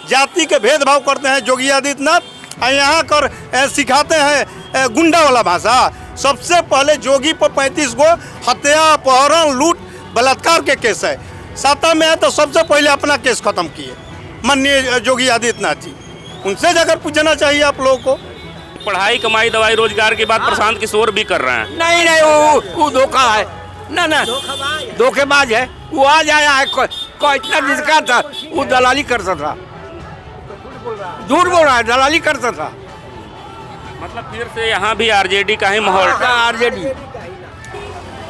जाति के भेदभाव करते हैं योगी आदित्यनाथ और यहाँ कर सिखाते हैं गुंडा वाला भाषा। सबसे पहले योगी पर 35 गो हत्या, अपहरण, लूट, बलात्कार के केस है। सत्ता में है तो सबसे पहले अपना केस खत्म किए माननीय योगी आदित्यनाथ जी। उनसे जाकर पूछना चाहिए आप लोगों को। पढ़ाई, कमाई, दवाई, रोजगार की बात प्रशांत किशोर भी कर रहे हैं। नहीं, वो धोखा है ना, धोखेबाज है। वो आज आया है, को इतना जिसका था वो दलाली करता था, झूठ बोल रहा है, दलाली करता था। मतलब फिर से यहाँ भी आरजेडी का ही माहौल। आरजेडी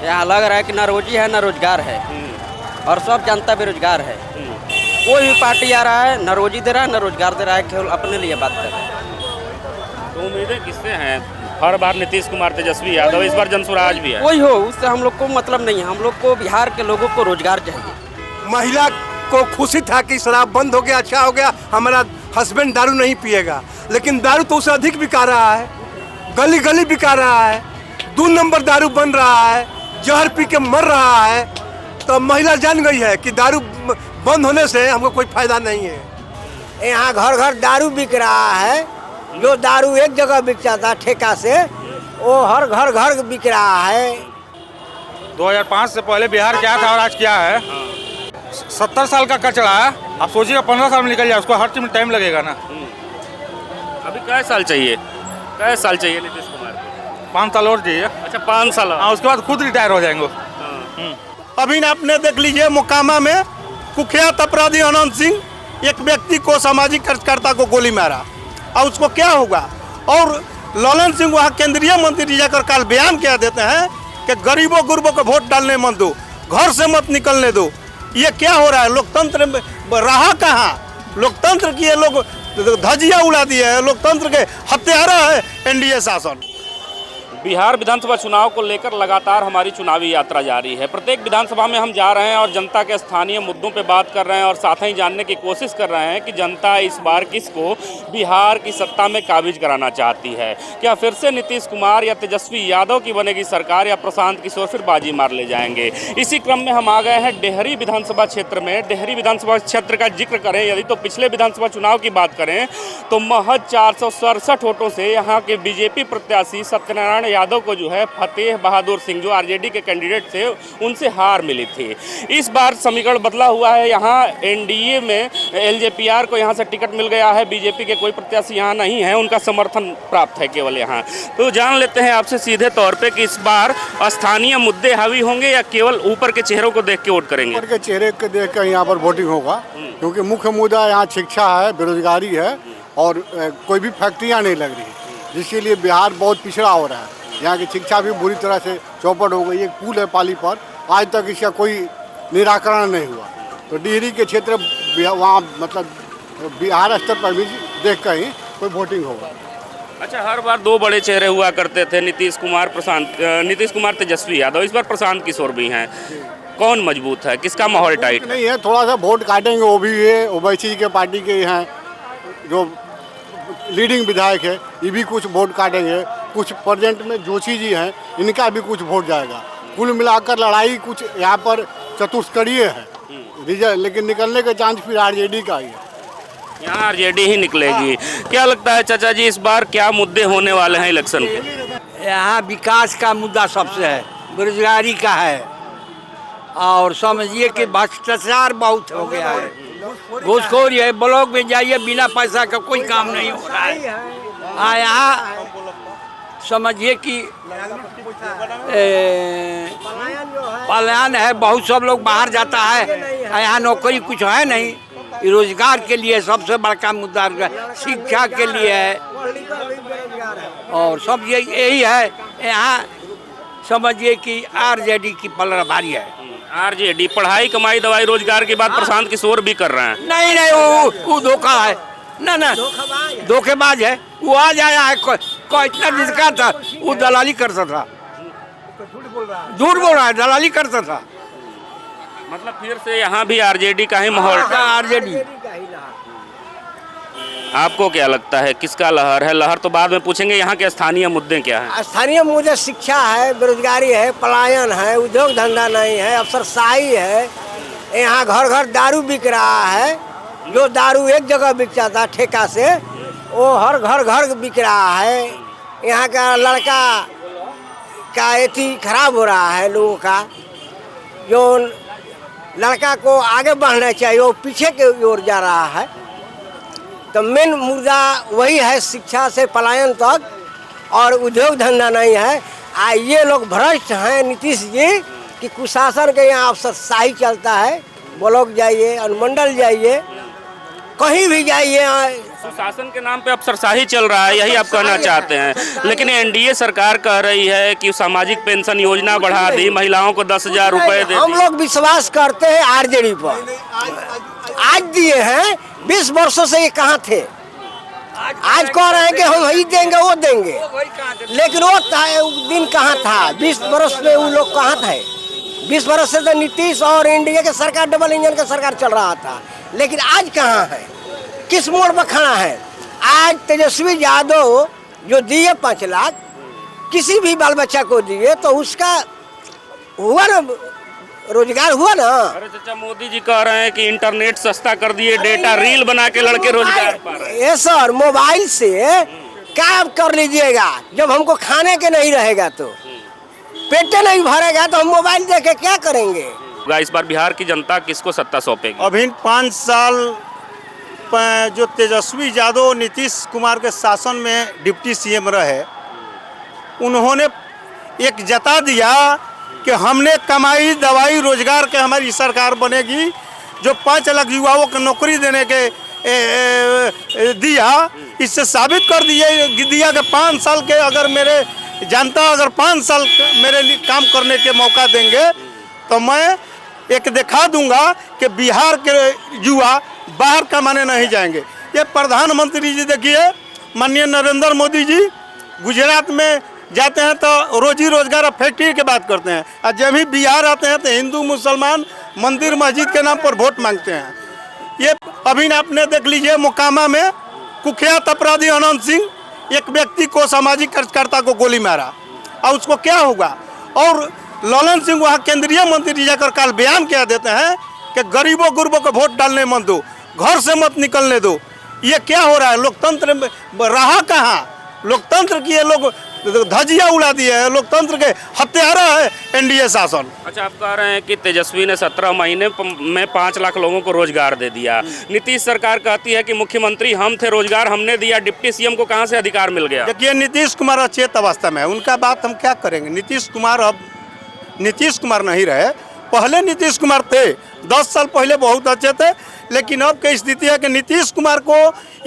यहाँ लग रहा है कि ना रोजी है ना रोजगार है और सब जनता बेरोजगार है। कोई भी पार्टी आ रहा है, ना रोजी दे रहा है ना रोजगार दे रहा है, केवल अपने लिए बात कर रहा है। तो उम्मीदें किससे हैं? हर बार नीतीश कुमार, तेजस्वी यादव, इस बार जनसुराज भी है। कोई हो उससे हम लोग को मतलब नहीं है। हम लोग को बिहार के लोगों को रोजगार चाहिए। महिला को खुशी था कि शराब बंद हो गया, अच्छा हो गया, हमारा हस्बैंड दारू नहीं पिएगा, लेकिन दारू तो उससे अधिक बिका रहा है, गली गली बिका रहा है, 2 नंबर दारू बन रहा है, जहर पी के मर रहा है। तो महिला जान गई है कि दारू बंद होने से हमको कोई फायदा नहीं है। यहाँ घर घर दारू बिक रहा है। जो दारू एक जगह बिकता था ठेका से, वो हर घर घर बिक रहा है। 2005 से पहले बिहार क्या था और आज क्या है? 70 साल का कचरा है। आप सोचिएगा 15 साल में निकल जाए, उसको हर चीज में टाइम लगेगा ना। अभी कै साल चाहिए नीतीश कुमार को? 5 साल और चाहिए। अच्छा, 5 साल। हाँ, उसके बाद खुद रिटायर हो जाएंगे। अभी आपने देख लीजिए मोकामा में कुख्यात अपराधी अनंत सिंह एक व्यक्ति को, सामाजिक कार्यकर्ता को गोली मारा और उसको क्या होगा। और ललन सिंह वहाँ केंद्रीय मंत्री जाकर कल बयान क्या देते हैं कि गरीबों गुरबों को वोट डालने मत दो, घर से मत निकलने दो। ये क्या हो रहा है? लोकतंत्र रहा कहाँ? लोकतंत्र की ये लोग धजिया उड़ा दिए हैं। लोकतंत्र के हत्यारा है एनडीए शासन। बिहार विधानसभा चुनाव को लेकर लगातार हमारी चुनावी यात्रा जारी है। प्रत्येक विधानसभा में हम जा रहे हैं और जनता के स्थानीय मुद्दों पे बात कर रहे हैं और साथ ही जानने की कोशिश कर रहे हैं कि जनता इस बार किसको बिहार की सत्ता में काबिज कराना चाहती है। क्या फिर से नीतीश कुमार या तेजस्वी यादव की बनेगी सरकार या प्रशांत किशोर फिर बाजी मार ले जाएंगे? इसी क्रम में हम आ गए हैं डेहरी विधानसभा क्षेत्र में। डेहरी विधानसभा क्षेत्र का जिक्र करें यदि तो पिछले विधानसभा चुनाव की बात करें तो महज 467 वोटों से यहाँ के बीजेपी प्रत्याशी सत्यनारायण यादव को जो है फतेह बहादुर सिंह, जो आरजेडी के कैंडिडेट थे, उनसे हार मिली थी। इस बार समीकरण बदला हुआ है। यहाँ एनडीए में एलजेपीआर को यहाँ से टिकट मिल गया है। बीजेपी के कोई प्रत्याशी यहाँ नहीं है, उनका समर्थन प्राप्त है केवल यहाँ। तो जान लेते हैं आपसे सीधे तौर पे कि इस बार स्थानीय मुद्दे हावी होंगे या केवल ऊपर के चेहरों को देख के वोट करेंगे? ऊपर के चेहरे को देख कर यहाँ पर वोटिंग होगा, क्योंकि मुख्य मुद्दा यहाँ शिक्षा है, बेरोजगारी है और कोई भी फैक्ट्रियाँ नहीं लग रही, जिसके लिए बिहार बहुत पिछड़ा हो रहा है। यहाँ की शिक्षा भी बुरी तरह से चौपट हो गई। एक पुल है पाली पर, आज तक इसका कोई निराकरण नहीं हुआ। तो डिहरी के क्षेत्र वहाँ मतलब बिहार स्तर पर भी देख कर ही कोई वोटिंग होगा। अच्छा, हर बार 2 बड़े चेहरे हुआ करते थे, नीतीश कुमार तेजस्वी यादव। इस बार प्रशांत किशोर भी हैं। कौन मजबूत है? किसका माहौल टाइट नहीं है? थोड़ा सा वोट काटेंगे वो भी है, ओवैसी के पार्टी के हैं जो लीडिंग विधायक है, ये भी कुछ वोट काटेंगे। कुछ प्रेजेंट में जोशी जी हैं, इनका भी कुछ वोट जाएगा। कुल मिलाकर लड़ाई कुछ यहाँ पर चतुष्करीय है रिजल्ट, लेकिन निकलने का चांस फिर आरजेडी का ही है। यहाँ आरजेडी ही निकलेगी। क्या लगता है चाचा जी, इस बार क्या मुद्दे होने वाले हैं इलेक्शन के? यहाँ विकास का मुद्दा सबसे है, बेरोजगारी का है और समझिए कि भ्रष्टाचार बहुत हो गया है, घूसखोरी है। ब्लॉक में जाइए, बिना पैसा का कोई काम नहीं हो रहा है। यहाँ समझिए कि पलायन है, बहुत सब लोग बाहर जाता है। यहाँ नौकरी कुछ है नहीं। रोजगार के लिए सबसे बड़का मुद्दा शिक्षा के लिए है और सब यही है। यहाँ समझिए कि आरजेडी की पलड़ा भारी है। आरजेडी पढ़ाई, कमाई, दवाई, रोजगार की बात प्रशांत किशोर भी कर रहे हैं। नहीं, वो धोखा है ना, धोखेबाज है। वो आज आया है, को इतना जिसका था वो दलाली करता था, झूठ बोल रहा है, दलाली करता था। मतलब फिर से यहाँ भी आरजेडी का ही माहौल। आरजेडी। आपको क्या लगता है किसका लहर है? लहर तो बाद में पूछेंगे, यहाँ के स्थानीय मुद्दे क्या हैं? स्थानीय मुद्दे शिक्षा है, बेरोजगारी है, पलायन है, उद्योग धंधा नहीं है, अफसरशाही है। यहाँ घर घर दारू बिक रहा है। जो दारू एक जगह बिकता था ठेका से, वो हर घर घर बिक रहा है। यहाँ का लड़का का एथी खराब हो रहा है लोगों का। जो लड़का को आगे बढ़ना चाहिए वो पीछे की ओर जा रहा है। तो मेन मुद्दा वही है, शिक्षा से पलायन तक, और उद्योग धंधा नहीं है। ये लोग भ्रष्ट हैं नीतीश जी कि कुशासन के यहाँ अफसरशाही चलता है। ब्लॉक जाइए, अनुमंडल जाइए, कहीं भी जाइए, सुशासन के नाम पे अफसरशाही चल रहा है, यही आप कहना चाहते हैं। लेकिन एनडीए सरकार कह रही है कि सामाजिक पेंशन योजना बढ़ा दी, महिलाओं को 10,000 रुपए दे हम लोग विश्वास करते हैं आरजेडी पर। आज दिए हैं, 20 वर्षों से ये कहाँ थे? आज कह रहे हैं कि हम ही देंगे, वो देंगे, लेकिन वो दिन कहाँ था? 20 वर्ष में वो लोग कहाँ थे? 20 वर्ष से तो नीतीश और एनडीए के सरकार, डबल इंजन का सरकार चल रहा था, लेकिन आज कहाँ है? किस मोड़ पर खड़ा है? आज तेजस्वी यादव जो दिए 5 लाख किसी भी बाल बच्चा को दिए, तो उसका हुआ ना, रोजगार हुआ ना। अरे चाचा, मोदी जी कह रहे हैं कि इंटरनेट सस्ता कर दिए, डेटा रील बना के लड़के रोजगार पा रहे हैं। ये सर, मोबाइल से क्या कर लीजिएगा? जब हमको खाने के नहीं रहेगा, तो पेटे नहीं भरेगा, तो हम मोबाइल देख के क्या करेंगे? इस बार बिहार की जनता किसको सत्ता सौंपेगी? अभी 5 साल जो तेजस्वी यादव नीतीश कुमार के शासन में डिप्टी सीएम रहे, उन्होंने एक जता दिया कि हमने कमाई दवाई रोजगार के हमारी सरकार बनेगी। जो 5 लाख युवाओं को नौकरी देने के दिया, इससे साबित कर दिया कि 5 साल के अगर मेरे जनता अगर 5 साल मेरे लिए काम करने के मौका देंगे, तो मैं एक दिखा दूंगा कि बिहार के युवा बाहर कमाने नहीं जाएंगे। ये प्रधानमंत्री जी देखिए, माननीय नरेंद्र मोदी जी गुजरात में जाते हैं तो रोजी रोजगार और फैक्ट्री की बात करते हैं, और जब भी बिहार आते हैं तो हिंदू मुसलमान मंदिर मस्जिद के नाम पर वोट मांगते हैं। ये अभी आपने देख लीजिए, मोकामा में कुख्यात अपराधी अनंत सिंह एक व्यक्ति को, सामाजिक कार्यकर्ता को गोली मारा, और उसको क्या होगा? और ललन सिंह वहाँ केंद्रीय मंत्री जाकर कल बयान क्या देते हैं कि गरीबों गुरबों को वोट डालने मत दो, घर से मत निकलने दो। ये क्या हो रहा है? लोकतंत्र रहा कहाँ? लोकतंत्र की ये लोग धजिया उड़ा दिए हैं, लोकतंत्र के हत्यारा है एनडीए शासन। अच्छा, आप कह रहे हैं कि तेजस्वी ने 17 महीने में 5 लाख लोगों को रोजगार दे दिया। नीतीश सरकार कहती है कि मुख्यमंत्री हम थे, रोजगार हमने दिया, डिप्टी सीएम को कहाँ से अधिकार मिल गया? देखिए, नीतीश कुमार अचेत अवस्था में है, उनका बात हम क्या करेंगे? नीतीश कुमार अब नीतीश कुमार नहीं रहे, पहले नीतीश कुमार थे, 10 साल पहले बहुत अच्छे थे, लेकिन अब की स्थिति है कि नीतीश कुमार को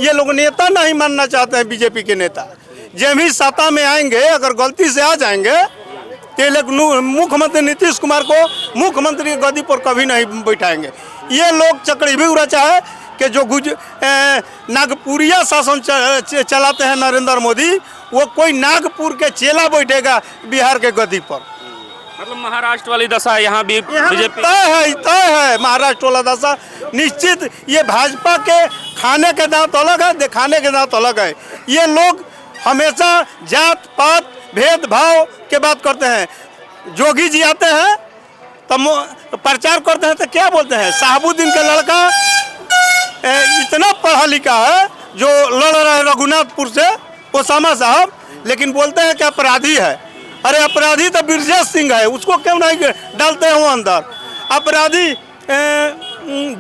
ये लोग नेता नहीं मानना चाहते हैं। बीजेपी के नेता जब भी सत्ता में आएंगे, अगर गलती से आ जाएंगे, तो लोग मुख्यमंत्री नीतीश कुमार को मुख्यमंत्री गद्दी पर कभी नहीं बैठाएंगे। ये लोग चक्रव्यूह भी रचा है कि जो नागपुरिया शासन चलाते हैं नरेंद्र मोदी, वो कोई नागपुर के चेला बैठेगा बिहार के गद्दी पर। मतलब महाराष्ट्र वाली दशा यहाँ भी बीजेपी तय है महाराष्ट्र वाला दशा निश्चित। ये भाजपा के खाने के दांत अलग है, दिखाने के दांत अलग है। ये लोग हमेशा जात पात भेदभाव के बात करते हैं। जोगी जी आते हैं तो प्रचार करते हैं तो क्या बोलते हैं? साहबुद्दीन का लड़का इतना पढ़ा लिखा है जो लड़ रहा है रघुनाथपुर से, ओसामा साहब, लेकिन बोलते हैं कि अपराधी है। अरे अपराधी तो ब्रजेश सिंह है, उसको क्यों नहीं डालते हैं वो अंदर? अपराधी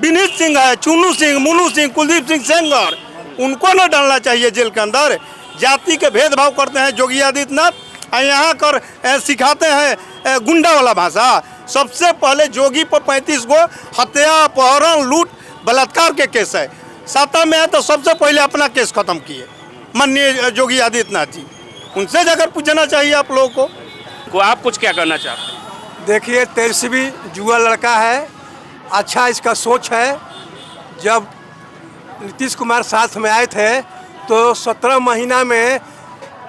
विनीत सिंह है, चुनू सिंह, मुनू सिंह, कुलदीप सिंह सेंगर, उनको न डालना चाहिए जेल के अंदर। जाति के भेदभाव करते हैं योगी आदित्यनाथ, यहाँ कर सिखाते हैं गुंडा वाला भाषा। सबसे पहले जोगी पर 35 गो हत्या, अपहरण, लूट, बलात्कार के केस है। सत्ता में है तो सबसे पहले अपना केस खत्म किए माननीय योगी आदित्यनाथ जी, उनसे जाकर पूछना चाहिए आप लोगों को। आप कुछ क्या करना चाहते हैं? देखिए, तेजस्वी युवा लड़का है, अच्छा इसका सोच है। जब नीतीश कुमार साथ में आए थे तो 17 महीना में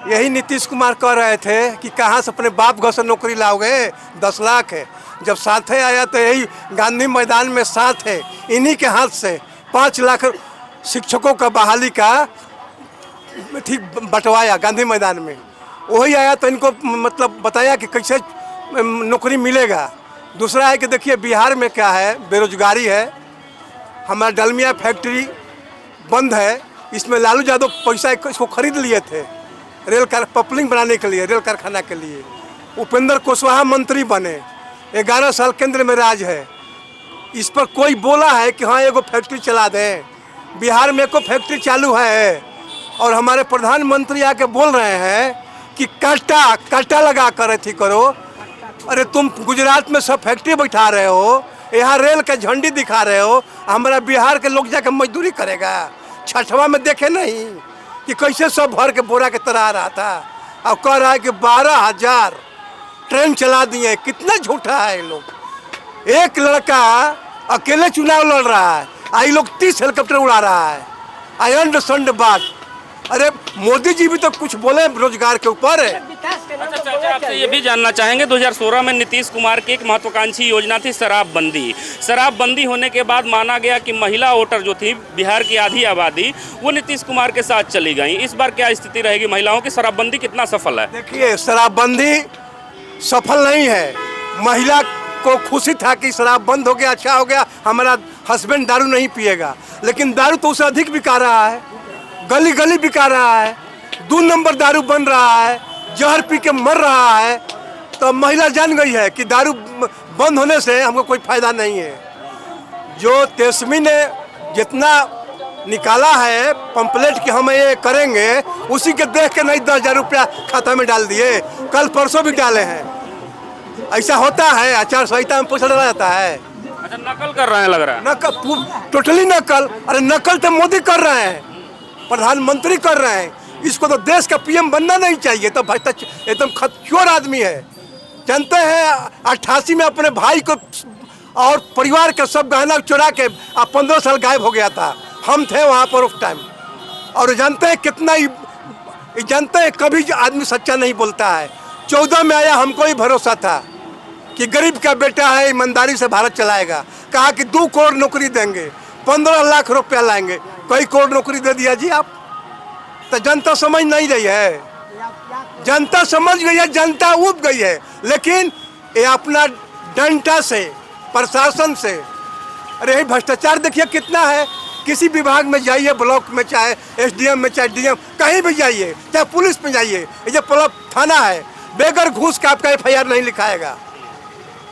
यही नीतीश कुमार कह रहे थे कि कहाँ से अपने बाप घर से नौकरी लाओगे, 10 लाख है। जब साथे आया तो यही गांधी मैदान में साथ है, इन्हीं के हाथ से 5 लाख शिक्षकों का बहाली का ठीक बंटवाया गांधी मैदान में। वही आया तो इनको मतलब बताया कि कैसे नौकरी मिलेगा। दूसरा है कि देखिए बिहार में क्या है, बेरोजगारी है, हमारा डालमिया फैक्ट्री बंद है, इसमें लालू यादव पैसा इसको खरीद लिए थे रेल कार पपलिंग बनाने के लिए, रेल कारखाना के लिए। उपेंद्र कुशवाहा मंत्री बने, 11 साल केंद्र में राज है। इस पर कोई बोला है कि हाँ एगो फैक्ट्री चला दें? बिहार में एको फैक्ट्री चालू है और हमारे प्रधानमंत्री आके बोल रहे हैं कि काटा लगा कर अथी करो। अरे तुम गुजरात में सब फैक्ट्री बैठा रहे हो, यहाँ रेल का झंडी दिखा रहे हो, हमारा बिहार के लोग जाकर मजदूरी करेगा। छठवा में देखे नहीं कि कैसे सब भर के बोरा के तरह आ रहा था। अब कह रहा है कि 12,000 ट्रेन चला दिए। कितना झूठा है ये लोग। एक लड़का अकेले चुनाव लड़ रहा है, आई लोग 30 हेलीकॉप्टर उड़ा रहा है। आई अंडरस्टैंड बात। अरे मोदी जी भी तो कुछ बोले रोजगार के ऊपर। अच्छा चाचा, आपसे ये भी जानना चाहेंगे 2016 में नीतीश कुमार की एक महत्वाकांक्षी योजना थी शराबबंदी। शराबबंदी होने के बाद माना गया कि महिला वोटर जो थी बिहार की आधी आबादी वो नीतीश कुमार के साथ चली गई। इस बार क्या स्थिति रहेगी महिलाओं की? शराबबंदी कितना सफल है? देखिए, शराबबंदी सफल नहीं है। महिला को खुशी था कि शराब बंद हो गया, अच्छा हो गया, हमारा हस्बैंड दारू नहीं पिएगा। लेकिन दारू तो उससे अधिक बिका रहा है, गली गली बिका रहा है, 2 नंबर दारू बन रहा है, जहर पी के मर रहा है। तो महिला जान गई है कि दारू बंद होने से हमको कोई फायदा नहीं है। जो तेजस्वी ने जितना निकाला है पंपलेट कि हम ये करेंगे, उसी के देख के नहीं 10,000 रुपया खाता में डाल दिए, कल परसों भी डाले हैं। ऐसा होता है? आचार संहिता में पूछा जाता है। अच्छा, नकल कर रहे हैं लग रहा है। नकल, टोटली नकल। अरे नकल तो मोदी कर रहे हैं, प्रधानमंत्री कर रहे हैं। इसको तो देश का पीएम बनना नहीं चाहिए। तो भ्रष्टाचार एकदम खतचोर आदमी है। जानते हैं 88 में अपने भाई को और परिवार के सब गहना चुरा के 15 साल गायब हो गया था। हम थे वहाँ पर उस टाइम। और जानते हैं कितना, जानते हैं कभी आदमी सच्चा नहीं बोलता है। 14 में आया, हमको ही भरोसा था कि गरीब का बेटा है, ईमानदारी से भारत चलाएगा। कहा कि 2 करोड़ नौकरी देंगे, 15 लाख रुपया लाएंगे। कई करोड़ नौकरी दे दिया जी आप। तो जनता समझ नहीं रही है, जनता समझ गई है, जनता उब गई है। लेकिन ये अपना डंडा से, प्रशासन से, अरे भ्रष्टाचार देखिए कितना है। किसी विभाग में जाइए, ब्लॉक में, चाहे एसडीएम में, चाहे डीएम, कहीं भी जाइए, चाहे पुलिस में जाइए, ये पुलिस थाना है, बेगर घूस का आपका FIR नहीं लिखाएगा।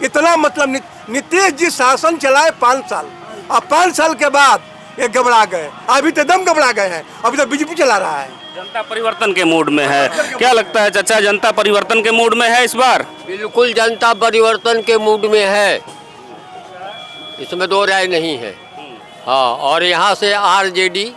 इतना मतलब नीतीश जी शासन चलाए 5 साल, अब 5 साल के बाद ये घबरा गए। अभी तो दम घबरा गए हैं, अभी तो बीजेपी चला रहा है। जनता परिवर्तन के मूड में है। क्या लगता है चाचा, जनता परिवर्तन के मूड में है इस बार? बिल्कुल जनता परिवर्तन के मूड में है, इसमें 2 राय नहीं है। हाँ, और यहाँ से RJD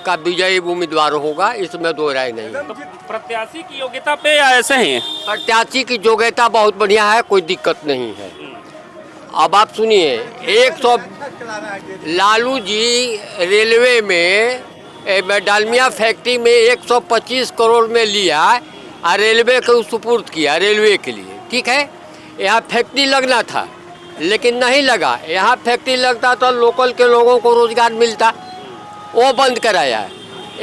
का विजयी उम्मीदवार होगा, इसमें 2 राय नहीं है। तो प्रत्याशी की योग्यता पे या ऐसे ही? प्रत्याशी की योग्यता बहुत बढ़िया है, कोई दिक्कत नहीं है। अब आप सुनिए, 100 लालू जी रेलवे में डालमिया फैक्ट्री में 125 करोड़ में लिया और रेलवे को सुपुर्द किया, रेलवे के लिए। ठीक है, यहाँ फैक्ट्री लगना था लेकिन नहीं लगा। यहाँ फैक्ट्री लगता तो लोकल के लोगों को रोजगार मिलता, वो बंद कराया है।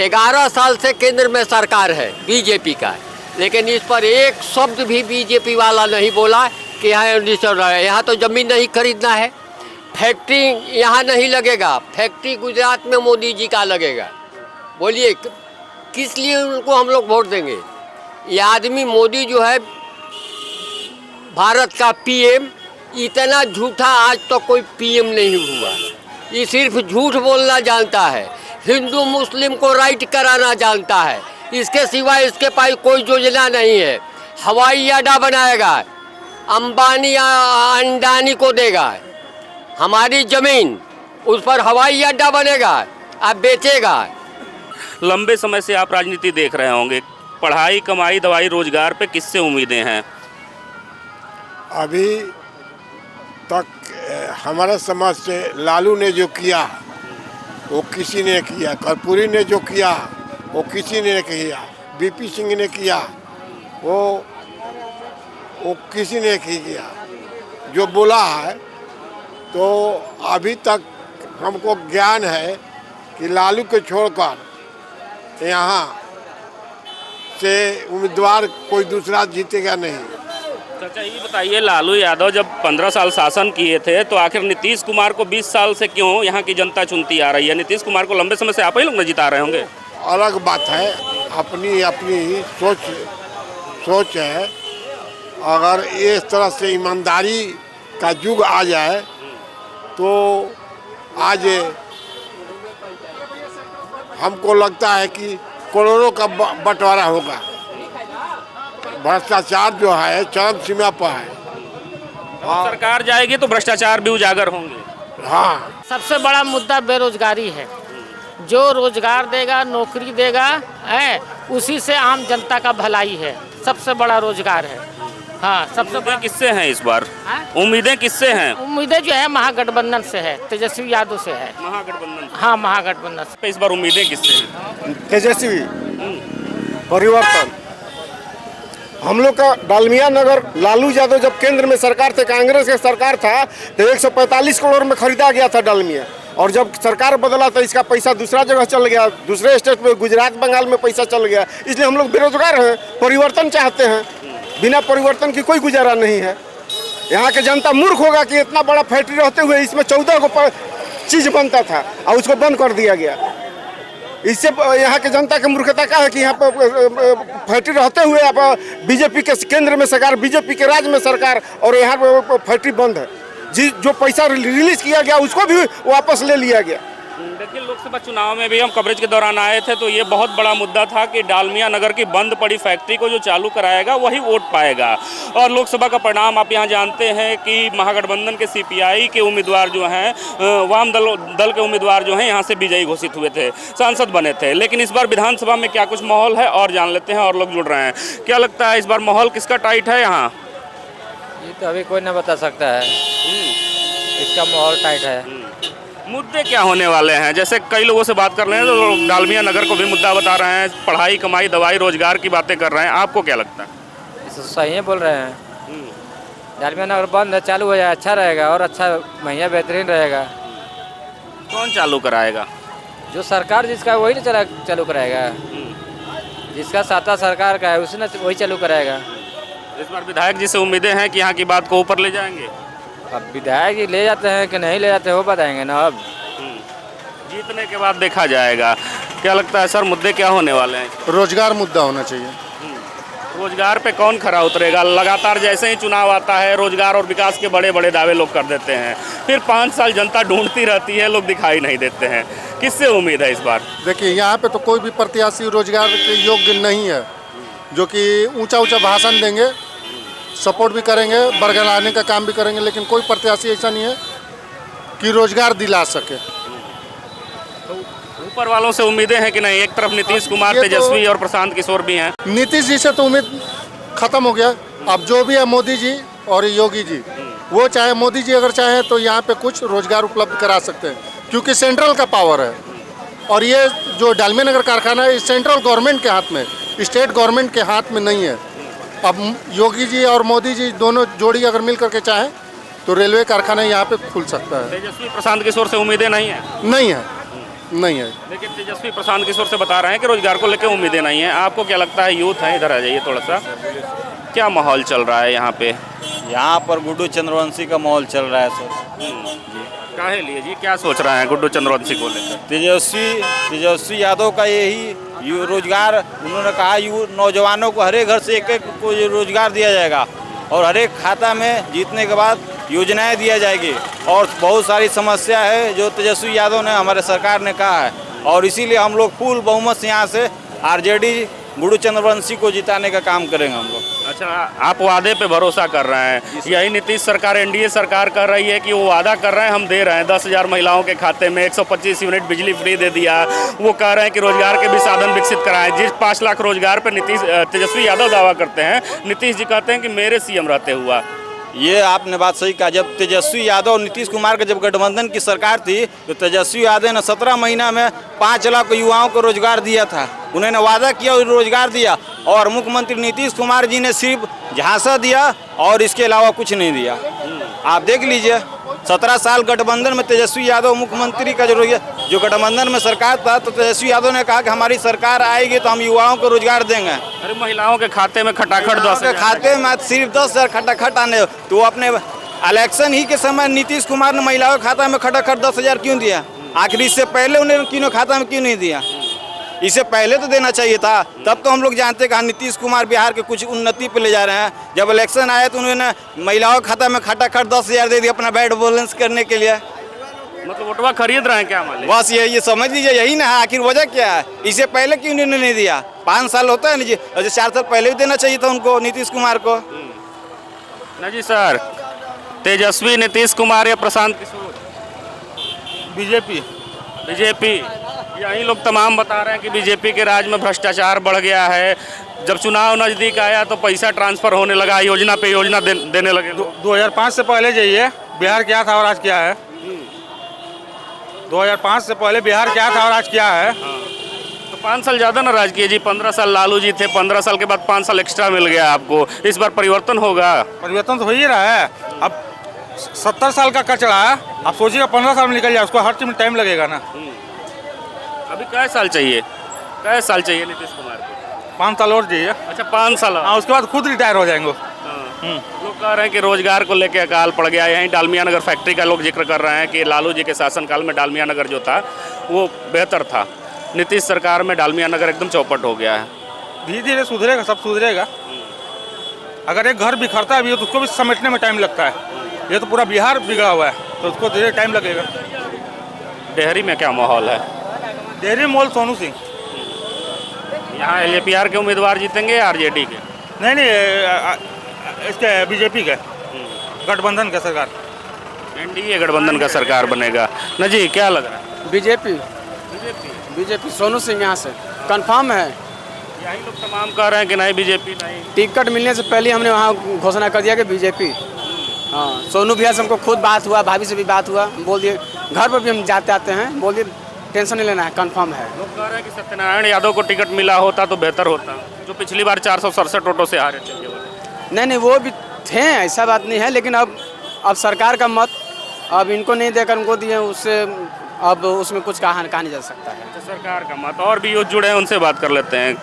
11 साल से केंद्र में सरकार है बीजेपी का, लेकिन इस पर एक शब्द भी बीजेपी वाला नहीं बोला कि यहाँ डिस्टर्ब रहा है। यहाँ तो ज़मीन नहीं खरीदना है, फैक्ट्री यहाँ नहीं लगेगा, फैक्ट्री गुजरात में मोदी जी का लगेगा। बोलिए किस लिए उनको हम लोग वोट देंगे? ये आदमी मोदी जो है भारत का PM, इतना झूठा आज तो कोई PM नहीं हुआ। ये सिर्फ झूठ बोलना जानता है, हिंदू मुस्लिम को राइट कराना जानता है, इसके सिवा इसके पास कोई योजना नहीं है। हवाई अड्डा बनाएगा, अंबानी अंडानी को देगा हमारी ज़मीन, उस पर हवाई अड्डा बनेगा, अब बेचेगा। लंबे समय से आप राजनीति देख रहे होंगे, पढ़ाई, कमाई, दवाई, रोजगार पे किससे उम्मीदें हैं? अभी तक हमारे समाज से लालू ने जो किया वो किसी ने किया, कर्पूरी ने जो किया वो किसी ने किया, BP सिंह ने किया वो किसी ने नहीं किया। जो बोला है तो अभी तक हमको ज्ञान है कि लालू को छोड़कर यहाँ से उम्मीदवार कोई दूसरा जीतेगा नहीं। चाचा ये बताइए, लालू यादव जब 15 साल शासन किए थे तो आखिर नीतीश कुमार को 20 साल से क्यों यहाँ की जनता चुनती आ रही है? नीतीश कुमार को लंबे समय से आप ही लोग न जिता रहे होंगे। अलग बात है, अपनी अपनी सोच है। अगर इस तरह से ईमानदारी का युग आ जाए तो आज हमको लगता है कि करोड़ों का बंटवारा होगा। भ्रष्टाचार जो है चरम सीमा पर है। सरकार जाएगी तो भ्रष्टाचार भी उजागर होंगे। हाँ, सबसे बड़ा मुद्दा बेरोजगारी है। जो रोजगार देगा, नौकरी देगा, है उसी से आम जनता का भलाई है। सबसे बड़ा रोजगार है। हाँ, सबसे बड़ा। किससे हैं इस बार? उम्मीदें किससे हैं? उम्मीदें जो है महागठबंधन से है, तेजस्वी यादव से है। महागठबंधन? हाँ, महागठबंधन से। इस बार उम्मीदें किससे हैं? तेजस्वी, परिवर्तन। हम लोग का डालमिया नगर लालू यादव जब केंद्र में सरकार थे, कांग्रेस की सरकार था, तो 145 करोड़ में खरीदा गया था डालमिया। और जब सरकार बदला तो इसका पैसा दूसरा जगह चल गया, दूसरे स्टेट में, गुजरात बंगाल में पैसा चल गया। इसलिए हम लोग बेरोजगार हैं, परिवर्तन चाहते हैं। बिना परिवर्तन की कोई गुजारा नहीं है। यहाँ के जनता मूर्ख होगा कि इतना बड़ा फैक्ट्री रहते हुए इसमें 14 को चीज बनता था और उसको बंद कर दिया गया। इससे यहाँ के जनता की मूर्खता का है कि यहाँ पर फैक्ट्री रहते हुए आप बीजेपी के केंद्र में सरकार, बीजेपी के राज्य में सरकार, और यहाँ पर फैक्ट्री बंद है। जो पैसा रिलीज किया गया उसको भी वापस ले लिया गया। देखिए, लोकसभा चुनाव में भी हम कवरेज के दौरान आए थे तो ये बहुत बड़ा मुद्दा था कि डालमिया नगर की बंद पड़ी फैक्ट्री को जो चालू कराएगा वही वोट पाएगा। और लोकसभा का परिणाम आप यहाँ जानते हैं कि महागठबंधन के सीपीआई के उम्मीदवार जो हैं, वाम दल के उम्मीदवार जो हैं, यहाँ से विजयी घोषित हुए थे, सांसद बने थे। लेकिन इस बार विधानसभा में क्या कुछ माहौल है और जान लेते हैं, और लोग जुड़ रहे हैं। क्या लगता है इस बार माहौल किसका टाइट है यहाँ? ये तो अभी कोई नहीं बता सकता है, इसका माहौल टाइट है। मुद्दे क्या होने वाले हैं? जैसे कई लोगों से बात कर रहे हैं तो लोग डालमिया नगर को भी मुद्दा बता रहे हैं, पढ़ाई, कमाई, दवाई, रोजगार की बातें कर रहे हैं। आपको क्या लगता है? इसे सही है बोल रहे हैं। डालमिया नगर बंद है, चालू हो जाए अच्छा रहेगा और अच्छा महिया बेहतरीन रहेगा। कौन चालू कराएगा? जो सरकार जिसका वही ना चालू कराएगा। जिसका साता सरकार का है उसी ने वही चालू कराएगा। इस बार विधायक जी से उम्मीदें हैं कि यहाँ की बात को ऊपर ले जाएंगे। अब विधायक जी ले जाते हैं कि नहीं ले जाते वो बताएंगे ना। अब जीतने के बाद देखा जाएगा। क्या लगता है सर, मुद्दे क्या होने वाले हैं? रोजगार मुद्दा होना चाहिए। रोजगार पे कौन खरा उतरेगा? लगातार जैसे ही चुनाव आता है रोजगार और विकास के बड़े बड़े दावे लोग कर देते हैं, फिर 5 साल जनता ढूंढती रहती है, लोग दिखाई नहीं देते हैं। किससे उम्मीद है इस बार? देखिए, यहाँ पे तो कोई भी प्रत्याशी रोजगार के योग्य नहीं है, जो कि ऊंचा ऊंचा भाषण देंगे, सपोर्ट भी करेंगे, बरगलाने का काम भी करेंगे, लेकिन कोई प्रत्याशी ऐसा नहीं है कि रोजगार दिला सके। ऊपर वालों से उम्मीदें हैं कि नहीं? एक तरफ नीतीश कुमार, तेजस्वी और प्रशांत किशोर भी हैं। नीतीश जी से तो उम्मीद खत्म हो गया। अब जो भी है मोदी जी और योगी जी, वो चाहे मोदी जी अगर चाहे तो यहाँ पे कुछ रोजगार उपलब्ध करा सकते हैं, क्योंकि सेंट्रल का पावर है। और ये जो डालमिया नगर कारखाना है, सेंट्रल गवर्नमेंट के हाथ में, स्टेट गवर्नमेंट के हाथ में नहीं है। अब योगी जी और मोदी जी दोनों जोड़ी अगर मिल करके चाहें तो रेलवे कारखाना यहाँ पे खुल सकता है। तेजस्वी प्रशांत किशोर से उम्मीदें नहीं है? नहीं है। लेकिन तेजस्वी प्रशांत किशोर से बता रहे हैं कि रोजगार को लेकर उम्मीदें नहीं है। आपको क्या लगता है? यूथ है, इधर आ जाइए थोड़ा सा। क्या माहौल चल रहा है यहाँ पे? यहाँ पर गुड्डू चंद्रवंशी का माहौल चल रहा है सर। काहे लिए जी, क्या सोच रहे हैं गुड्डू चंद्रवंशी को लेकर? तेजस्वी यादव का यही रोजगार, उन्होंने कहा नौजवानों को हर एक घर से एक को रोजगार दिया जाएगा और हर एक खाता में जीतने के बाद योजनाएं दिया जाएगी। और बहुत सारी समस्या है जो तेजस्वी यादव ने, हमारे सरकार ने कहा है, और इसीलिए हम लोग फुल बहुमत से यहाँ से आरजेडी गुड्डू चंद्रवंशी को जिताने का काम करेंगे हम लोग। अच्छा, आप वादे पे भरोसा कर रहे हैं? यही नीतीश सरकार, एनडीए सरकार कर रही है कि वो वादा कर रहे हैं हम दे रहे हैं 10,000 महिलाओं के खाते में, 125 यूनिट बिजली फ्री दे दिया। वो कह रहे हैं कि रोजगार के भी साधन विकसित कराएं। जिस 5 लाख रोजगार पे तेजस्वी यादव दावा करते हैं, नीतीश जी कहते हैं कि मेरे सीएम रहते हुआ। ये आपने बात सही कहा। जब तेजस्वी यादव और नीतीश कुमार का जब गठबंधन की सरकार थी तो तेजस्वी यादव ने 17 महीना में 5 लाख युवाओं को रोजगार दिया था। उन्होंने वादा किया और रोजगार दिया, और मुख्यमंत्री नीतीश कुमार जी ने सिर्फ झांसा दिया और इसके अलावा कुछ नहीं दिया। आप देख लीजिए, 17 साल गठबंधन में तेजस्वी यादव मुख्यमंत्री का जो गठबंधन में सरकार था, तो तेजस्वी यादव ने कहा कि हमारी सरकार आएगी तो हम युवाओं को रोजगार देंगे। अरे महिलाओं के खाते में खटाखट 10,000 खाते में सिर्फ 10,000 खटाखट आने, तो वो अपने इलेक्शन ही के समय नीतीश कुमार ने महिलाओं के खाता में खटाखट 10,000 क्यों दिया? आखिर इससे पहले उन्हें क्यों खाता में क्यों नहीं दिया? इससे पहले तो देना चाहिए था। तब तो हम लोग जानते कि नीतीश कुमार बिहार के कुछ उन्नति पे ले जा रहे हैं। जब इलेक्शन आया तो उन्होंने महिलाओं के खाता में खटाखट 10,000 दे दिया अपना बैट बैलेंस करने के लिए। मतलब वोटवा खरीद रहे हैं क्या मान लीजिए? बस ये समझ लीजिए, यही ना है। आखिर वजह क्या है? इससे पहले क्यों उन्होंने नहीं दिया? 5 साल होता है ना जी, 4 साल पहले भी देना चाहिए था उनको, नीतीश कुमार को। ना जी सर, तेजस्वी, नीतीश कुमार या प्रशांत किशोर? बीजेपी। बीजेपी। यही लोग तमाम बता रहे हैं कि बीजेपी के राज में भ्रष्टाचार बढ़ गया है। जब चुनाव नज़दीक आया तो पैसा ट्रांसफर होने लगा, योजना पे योजना देने लगे। 2005 से पहले जाइए बिहार क्या था और आज क्या है। 2005 से पहले बिहार क्या था और आज क्या है। तो 5 साल ज़्यादा नाराज किए जी। 15 साल लालू जी थे, 15 साल के बाद 5 साल एक्स्ट्रा मिल गया आपको। इस बार परिवर्तन होगा? परिवर्तन तो हो ही रहा है। अब 70 साल का कचरा है, आप सोचिएगा 15 साल में निकल जाए, उसको हर चीज में टाइम लगेगा ना। अभी कै साल चाहिए? कै साल चाहिए नीतीश कुमार को? 5 साल और चाहिए। अच्छा 5 साल। हाँ, उसके बाद खुद रिटायर हो जाएंगे। लोग कह रहे हैं कि रोजगार को लेकर अकाल पड़ गया। यहीं डालमिया नगर फैक्ट्री का लोग जिक्र कर रहे हैं कि लालू जी के शासनकाल में डालमिया नगर जो था वो बेहतर था। नीतीश सरकार में डालमिया नगर एकदम चौपट हो गया है। धीरे धीरे सुधरेगा, सब सुधरेगा। अगर एक घर बिखरता है भी तो उसको भी समेटने में टाइम लगता है। ये तो पूरा बिहार बिगड़ा हुआ है, तो उसको धीरे टाइम लगेगा। डेहरी में क्या माहौल है? डेहरी मोल सोनू सिंह। यहाँ LJPR के उम्मीदवार जीतेंगे या RJD के? नहीं, इसके बीजेपी के गठबंधन का सरकार। NDA गठबंधन का सरकार बनेगा ना जी, क्या लग रहा है? बीजेपी सोनू सिंह यहाँ से कंफर्म है। यही लोग तमाम कह रहे हैं कि नहीं बीजेपी नहीं। टिकट मिलने से पहले हमने वहाँ घोषणा कर दिया कि बीजेपी। हाँ, सोनू भैया से हमको खुद बात हुआ, भाभी से भी बात हुआ, बोल दिए घर पर भी हम जाते आते हैं, बोल दिए टेंशन नहीं लेना है, कंफर्म है। लोग कह रहे हैं कि सत्यनारायण यादव को टिकट मिला होता तो बेहतर होता, जो पिछली बार 467 वोटों से हारे थे। नहीं, वो भी थे, ऐसा बात नहीं है, लेकिन अब सरकार का मत अब इनको नहीं देकर उनको दिए, उससे अब उसमें कुछ कहा नहीं जा सकता है। तो सरकार का मत। और भी यूथ जुड़े हैं, उनसे बात कर लेते हैं।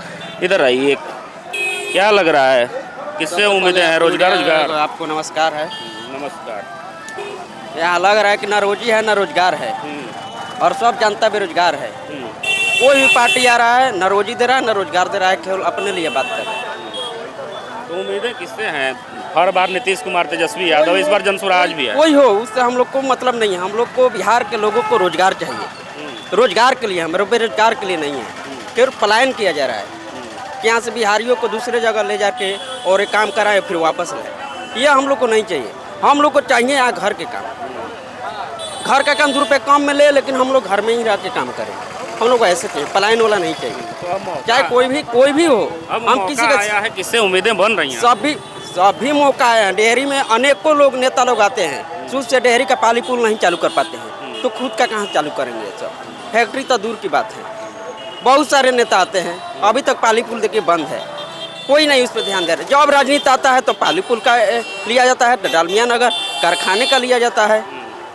इधर आइए, क्या लग रहा है, किससे उम्मीदें हैं? रोजगार? आपको नमस्कार है। नमस्कार। यहाँ लग रहा है कि ना रोजी है ना रोजगार है, और सब जनता बेरोजगार है। कोई भी पार्टी आ रहा है, ना रोजी दे रहा है ना रोजगार दे रहा है, केवल अपने लिए बात कर रहा है। तो उम्मीदें किससे हैं? हर बार नीतीश कुमार, तेजस्वी यादव, इस बार जनसुराज भी है। कोई हो, उससे हम लोग को मतलब नहीं है। हम लोग को बिहार के लोगों को रोजगार चाहिए, रोजगार के लिए, हमारे बेरोजगार के लिए नहीं है। फिर पलायन किया जा रहा है कि यहाँ से बिहारियों को दूसरे जगह ले जाके और एक काम कराए फिर वापस लाए। यह हम लोग को नहीं चाहिए। हम लोग को चाहिए यहाँ घर के काम, घर का काम 2 रुपये कम में ले, लेकिन हम लोग घर में ही रह के काम करें। हम लोग को ऐसे चाहिए, पलायन वाला नहीं चाहिए। चाहे कोई भी हो, हम किसी का आया है, किससे उम्मीदें बन रही हैं? सभी मौका है। डेहरी में अनेकों लोग, नेता लोग आते हैं, शुरू से डेहरी का पाली पुल नहीं चालू कर पाते हैं, तो खुद का कहाँ चालू करेंगे? सब फैक्ट्री तो दूर की बात है। बहुत सारे नेता आते हैं, अभी तक पाली पुल देखिए बंद है, कोई नहीं उस पर ध्यान दे रहा। जब राजनीति आता है तो पाली पुल का लिया जाता है, डालमिया नगर कारखाने का लिया जाता है,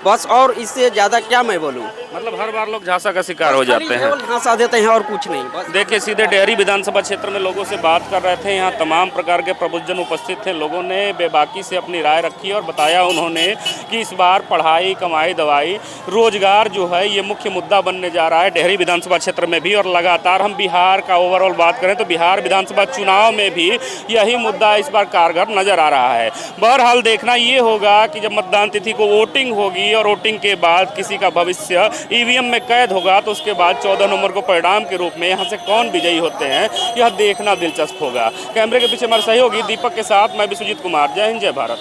बस। और इससे ज़्यादा क्या मैं बोलूँ? मतलब हर बार लोग झांसा का शिकार हो जाते हैं, झांसा देते हैं और कुछ नहीं। देखिए, सीधे डेहरी विधानसभा क्षेत्र में लोगों से बात कर रहे थे। यहाँ तमाम प्रकार के प्रबुद्धजन उपस्थित थे। लोगों ने बेबाकी से अपनी राय रखी और बताया उन्होंने कि इस बार पढ़ाई, कमाई, दवाई, रोजगार जो है ये मुख्य मुद्दा बनने जा रहा है डेहरी विधानसभा क्षेत्र में भी। और लगातार हम बिहार का ओवरऑल बात करें तो बिहार विधानसभा चुनाव में भी यही मुद्दा इस बार कारगर नजर आ रहा है। बहरहाल देखना ये होगा कि जब मतदान तिथि को वोटिंग होगी और वोटिंग के बाद किसी का भविष्य EVM में कैद होगा, तो उसके बाद 14 नवंबर को परिणाम के रूप में यहाँ से कौन विजयी होते हैं, यह देखना दिलचस्प होगा। कैमरे के पीछे हमारे सहयोगी दीपक के साथ मैं विश्वजीत कुमार। जय हिंद, जय भारत।